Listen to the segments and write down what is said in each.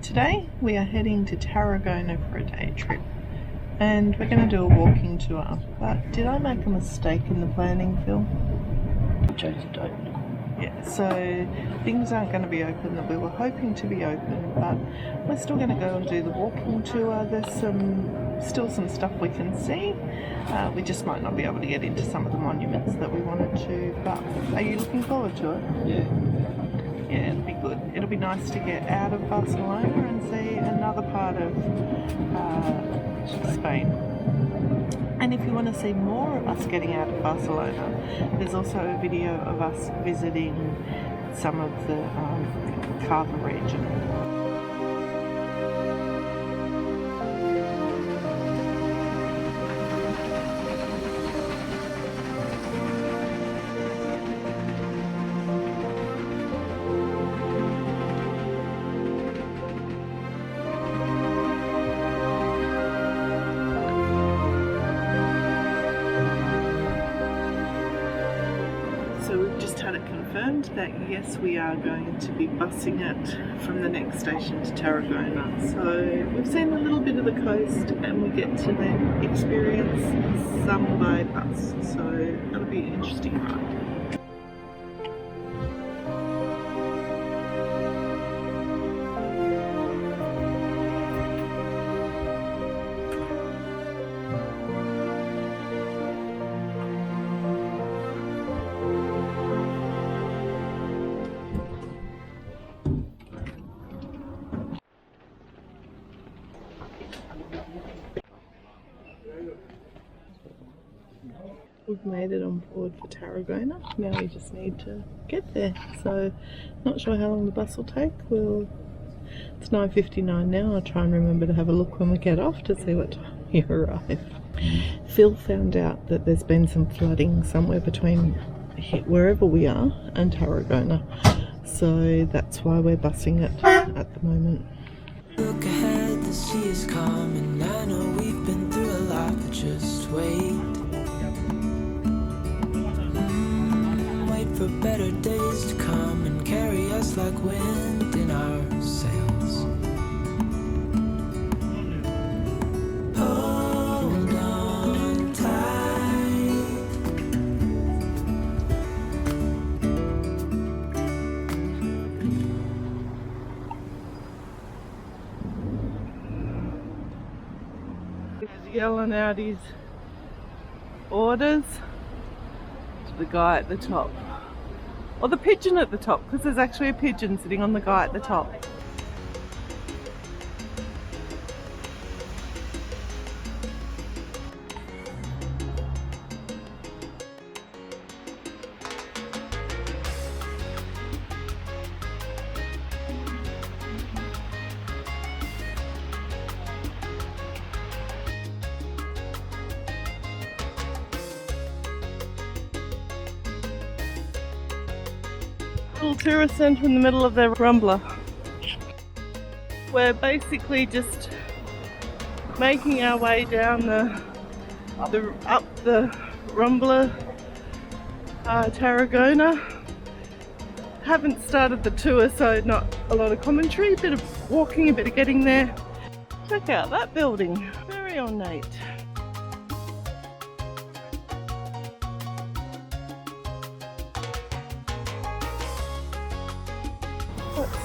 Today we are heading to Tarragona for a day trip and we're going to do a walking tour. But did I make a mistake in the planning, Phil? Change the date. Yeah, so things aren't going to be open that we were hoping to be open, but we're still going to go and do the walking tour. There's still some stuff we can see. We just might not be able to get into some of the monuments that we wanted to, but are you looking forward to it? Yeah. Yeah, it'll be good. It'll be nice to get out of Barcelona and see another part of Spain. And if you want to see more of us getting out of Barcelona, there's also a video of us visiting some of the Carver region. So we've just had it confirmed that yes, we are going to be busing it from the next station to Tarragona. So we've seen a little bit of the coast and we get to then experience some by bus. So that'll be an interesting ride. We've made it on board for Tarragona. Now we just need to get there. So not sure how long the bus will take. It's 9:59 now. I'll try and remember to have a look when we get off to see what time we arrive. Phil found out that there's been some flooding somewhere between wherever we are and Tarragona. So that's why we're busing it at the moment. Look ahead, the sea is calm, and I know we've been through a lot, but just wait. Wait for better days to come and carry us like wind in our sails. Hold on tight. He's yelling out his orders to the guy at the top. Or the pigeon at the top, because there's actually a pigeon sitting on the guy at the top. Little tourist centre in the middle of the Rambla. We're basically just making our way down up the Rambla, Tarragona. Haven't started the tour, so not a lot of commentary. A bit of walking, a bit of getting there. Check out that building, very ornate.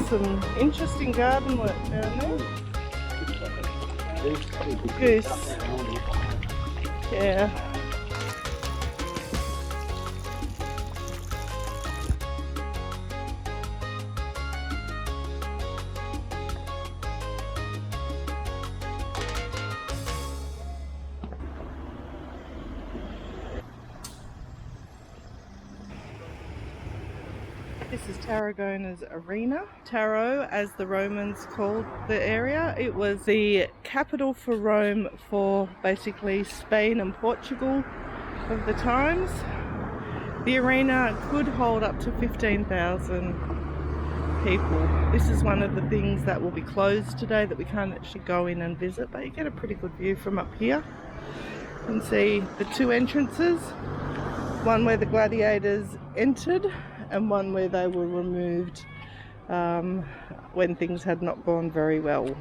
Some interesting garden work down there. Goose. Yeah. This is Tarragona's arena. Taro, as the Romans called the area. It was the capital for Rome for basically Spain and Portugal of the times. The arena could hold up to 15,000 people. This is one of the things that will be closed today, that we can't actually go in and visit, but you get a pretty good view from up here. You can see the two entrances, one where the gladiators entered and one where they were removed when things had not gone very well.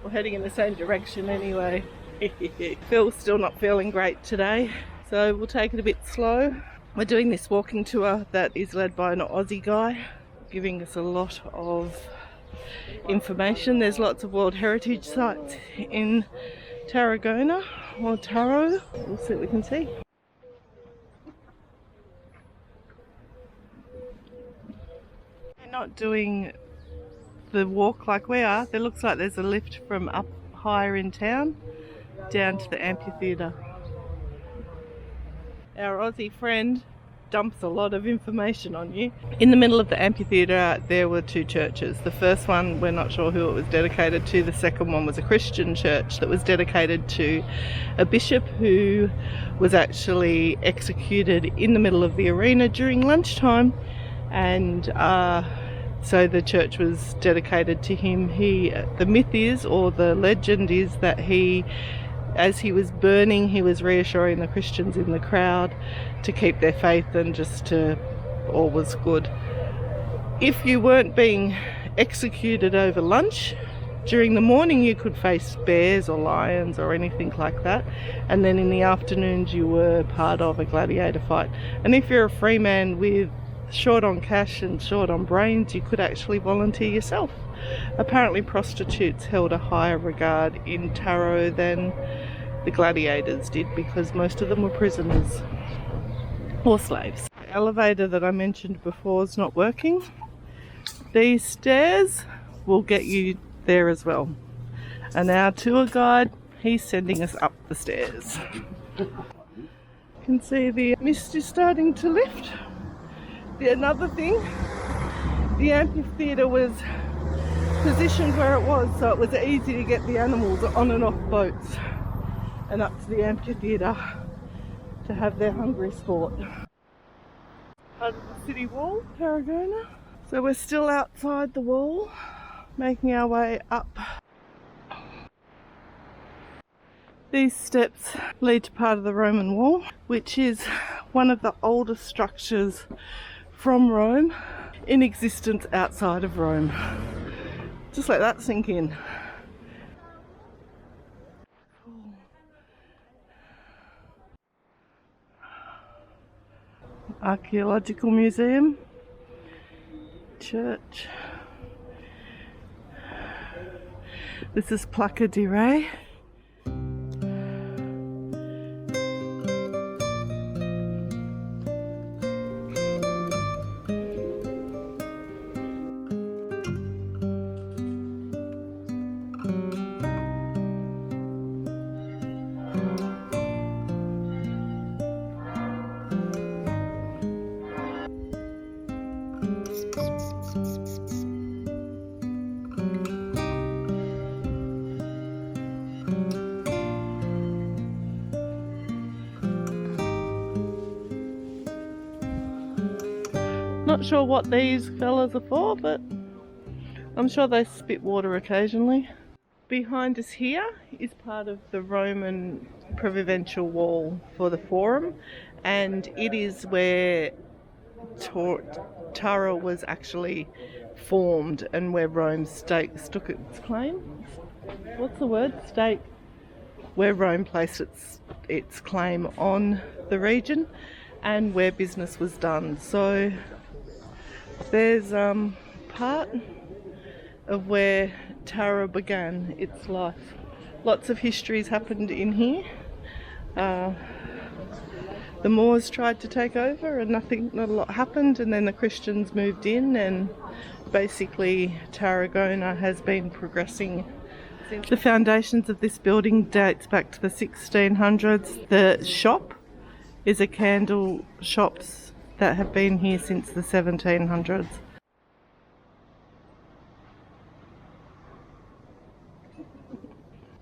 We're heading in the same direction anyway. Phil's still not feeling great today, so we'll take it a bit slow. We're doing this walking tour that is led by an Aussie guy, giving us a lot of information. There's lots of World Heritage sites in Tarragona, or Taro. We'll see what we can see. They're not doing the walk like we are. There looks like there's a lift from up higher in town down to the amphitheatre. Our Aussie friend dumps a lot of information on you. In the middle of the amphitheatre there were two churches. The first one, we're not sure who it was dedicated to. The second one was a Christian church that was dedicated to a bishop who was actually executed in the middle of the arena during lunchtime, and so the church was dedicated to him. The myth is, or the legend is, that as he was burning, he was reassuring the Christians in the crowd to keep their faith and just to all was good. If you weren't being executed over lunch, during the morning you could face bears or lions or anything like that, and then in the afternoons you were part of a gladiator fight. And if you're a free man with short on cash and short on brains, you could actually volunteer yourself. Apparently prostitutes held a higher regard in Taro than the gladiators did, because most of them were prisoners or slaves. The elevator that I mentioned before is not working. These stairs will get you there as well. And our tour guide, he's sending us up the stairs. You can see the mist is starting to lift. Another thing, the amphitheatre was positioned where it was, so it was easy to get the animals on and off boats and up to the amphitheatre to have their hungry sport. Part of the city wall, Tarragona. So we're still outside the wall, making our way up. These steps lead to part of the Roman wall, which is one of the oldest structures from Rome in existence outside of Rome. Just let that sink in. Archaeological museum, church. This is Placa di Re. Not sure what these fellas are for, but I'm sure they spit water occasionally. Behind us here is part of the Roman provincial wall for the Forum, and it is where Taro was actually formed and where Rome stuck its claim. What's the word? Stake. Where Rome placed its claim on the region and where business was done. So there's part of where Taro began its life. Lots of histories happened in here. The Moors tried to take over and not a lot happened, and then the Christians moved in, and basically Tarragona has been progressing. The foundations of this building dates back to the 1600s. The shop is a candle shops that have been here since the 1700s.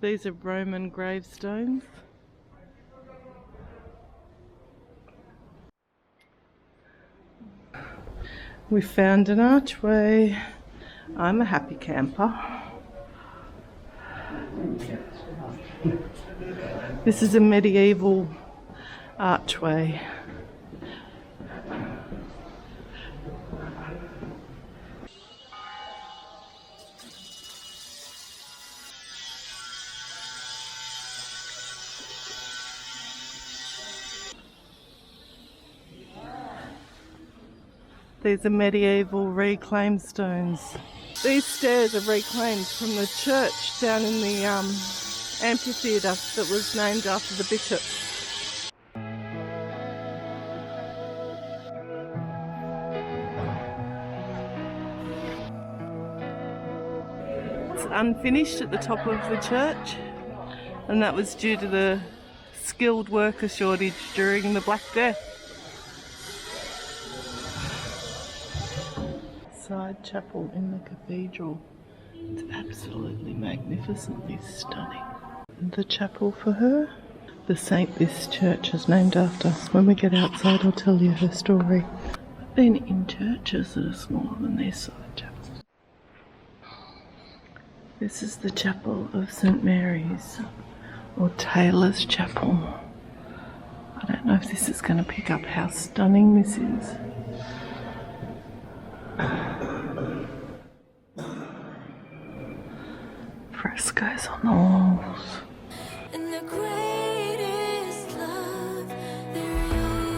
These are Roman gravestones. We found an archway. I'm a happy camper. This is a medieval archway. These are medieval reclaimed stones. These stairs are reclaimed from the church down in the Amphitheatre that was named after the bishop. It's unfinished at the top of the church, and that was due to the skilled worker shortage during the Black Death. Side chapel in the cathedral. It's absolutely magnificently stunning. The chapel for her, the saint this church is named after. When we get outside I'll tell you her story. I've been in churches that are smaller than this side chapels. This is the chapel of St Mary's, or Taylor's Chapel. I don't know if this is going to pick up how stunning this is. Frescoes on the walls. And the greatest love there is.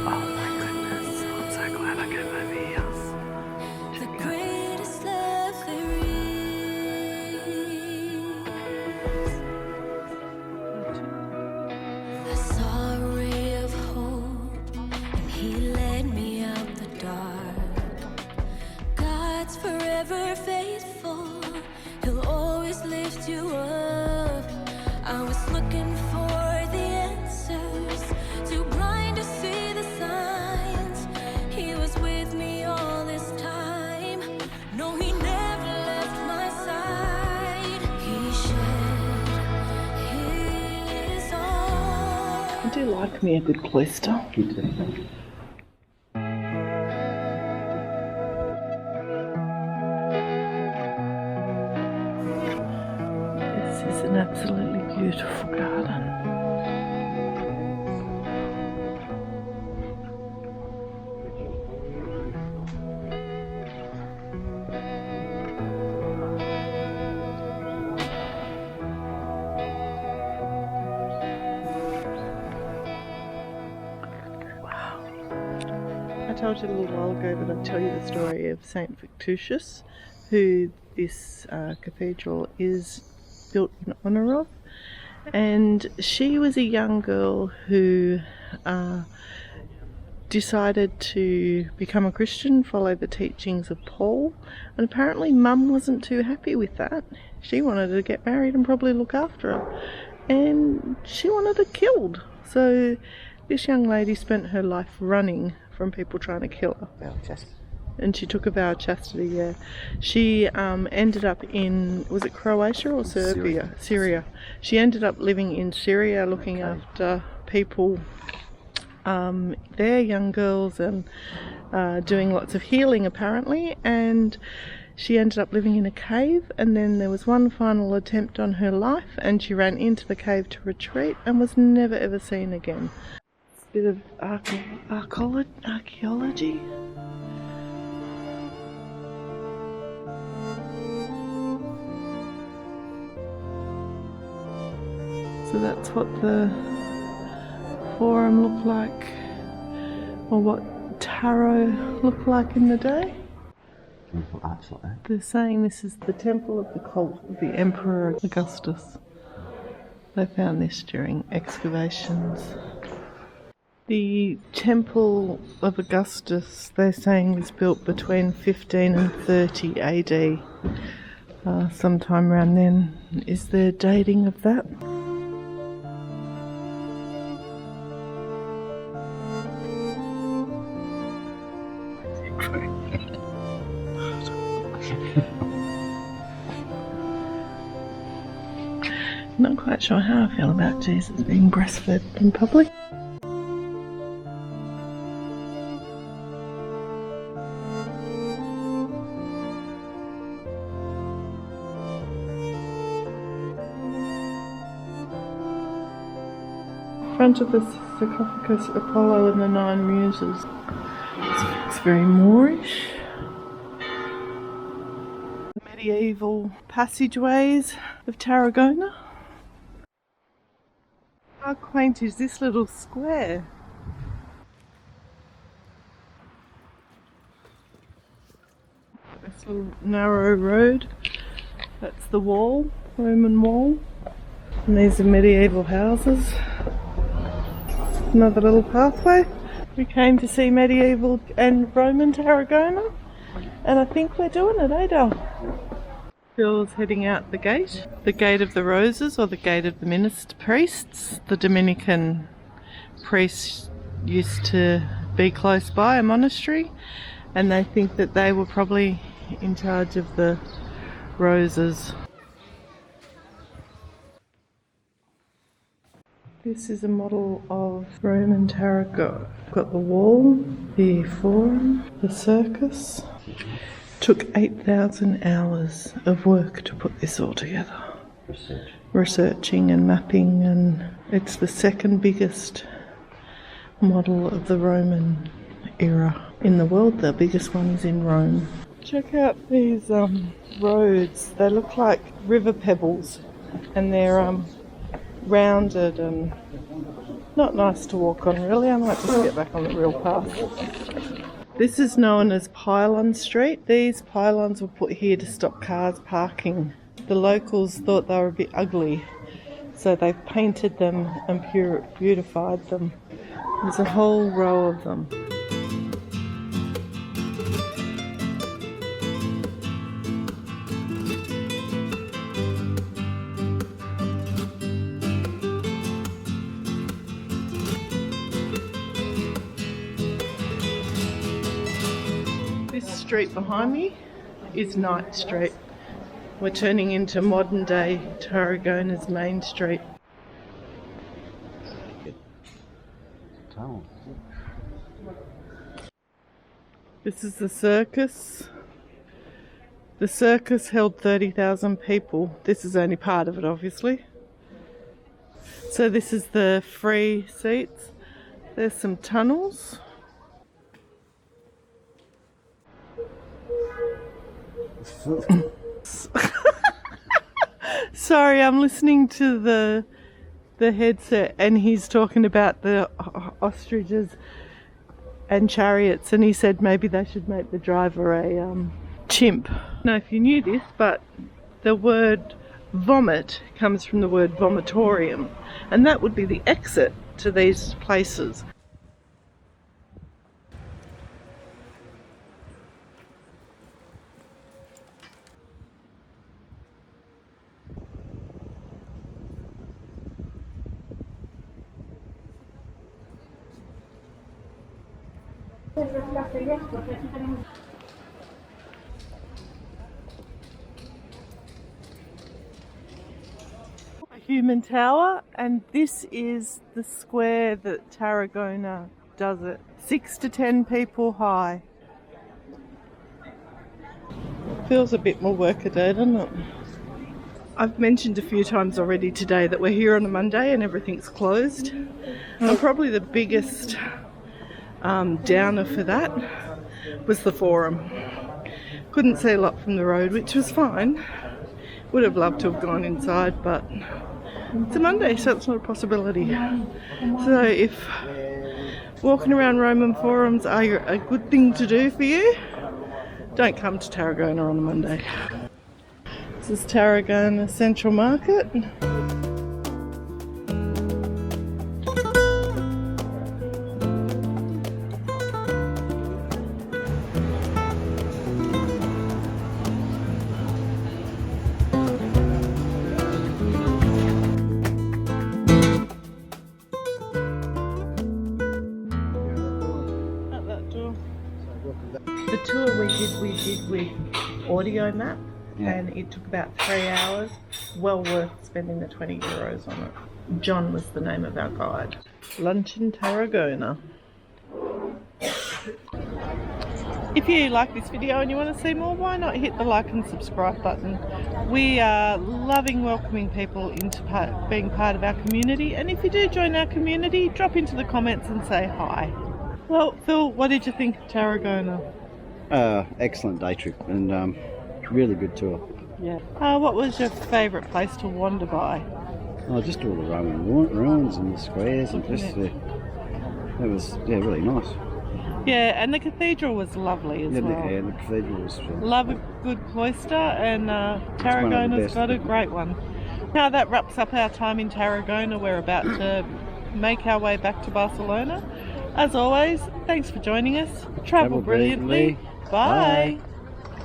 Oh my goodness, I'm so glad I came over here. The greatest love there is. I saw a ray of hope, and he led me out the dark. God's forever faithful. He'll always lift you up. I was looking for the answers, too blind to see the signs. He was with me all this time. No, he never left my side. He shed his all. I do like me a good cloister. This is an absolutely beautiful garden. I told you a little while ago that I'd tell you the story of Saint Victusius, who this cathedral is built in honour of. And she was a young girl who decided to become a Christian, follow the teachings of Paul, and apparently Mum wasn't too happy with that. She wanted to get married and probably look after her, and she wanted her killed. So this young lady spent her life running from people trying to kill her. And she took a vow of chastity, yeah. She ended up in, was it Croatia or Serbia? Syria. She ended up living in Syria looking after people there, young girls, and doing lots of healing apparently. And she ended up living in a cave, and then there was one final attempt on her life, and she ran into the cave to retreat and was never ever seen again. It's a bit of archaeology. So that's what the forum looked like, or what Tarot looked like in the day. They're saying this is the temple of the cult of the Emperor Augustus. They found this during excavations. The temple of Augustus, they're saying, was built between 15 and 30 AD. Sometime around then. Is there dating of that? Not quite sure how I feel about Jesus being breastfed in public. Front of the sarcophagus, Apollo and the 9 Muses. It's very Moorish. Medieval passageways of Tarragona. How quaint is this little square? A narrow road. That's the wall, Roman wall. And these are medieval houses. Another little pathway. We came to see medieval and Roman Tarragona, and I think we're doing it, eh, Del? Phil's heading out the gate of the roses, or the gate of the priests. The Dominican priests used to be close by a monastery, and they think that they were probably in charge of the roses. This is a model of Roman Tarragona. Got the wall, the forum, the circus. Took 8,000 hours of work to put this all together. Researching and mapping, and it's the second biggest model of the Roman era in the world. The biggest one is in Rome. Check out these roads. They look like river pebbles, and they're rounded and not nice to walk on, really. I might just get back on the real path. This is known as Pilon Street. These pylons were put here to stop cars parking. The locals thought they were a bit ugly, so they painted them and beautified them. There's a whole row of them. This street behind me is Knight Street. We're turning into modern day Tarragona's main street. This is the circus. The circus held 30,000 people. This is only part of it, obviously. So this is the free seats. There's some tunnels. Sorry, I'm listening to the headset, and he's talking about the ostriches and chariots, and he said maybe they should make the driver a chimp. I don't know if you knew this, but the word vomit comes from the word vomitorium, and that would be the exit to these places. A human tower, and this is the square that Tarragona does it. 6 to 10 people high. Feels a bit more workaday, doesn't it? I've mentioned a few times already today that we're here on a Monday and everything's closed. And probably the biggest downer for that was the forum. Couldn't see a lot from the road, which was fine. Would have loved to have gone inside, but it's a Monday, so it's not a possibility. So if walking around Roman forums are a good thing to do for you, don't come to Tarragona on a Monday. This is Tarragona Central Market. The tour we did with audio map, and it took about 3 hours. Well worth spending the 20 euros on it. John was the name of our guide. Lunch in Tarragona. If you like this video and you want to see more, why not hit the like and subscribe button. We are loving welcoming people into being part of our community, and if you do join our community, drop into the comments and say hi. Well, Phil, what did you think of Tarragona? Excellent day trip, and really good tour. Yeah. What was your favourite place to wander by? Oh, just all the Roman ruins and the squares, and just it was really nice. Yeah, and the cathedral was lovely as well. The cathedral was. Love a good cloister, and Tarragona's got a great one. Now that wraps up our time in Tarragona. We're about to make our way back to Barcelona. As always, thanks for joining us. Travel brilliantly. Bye.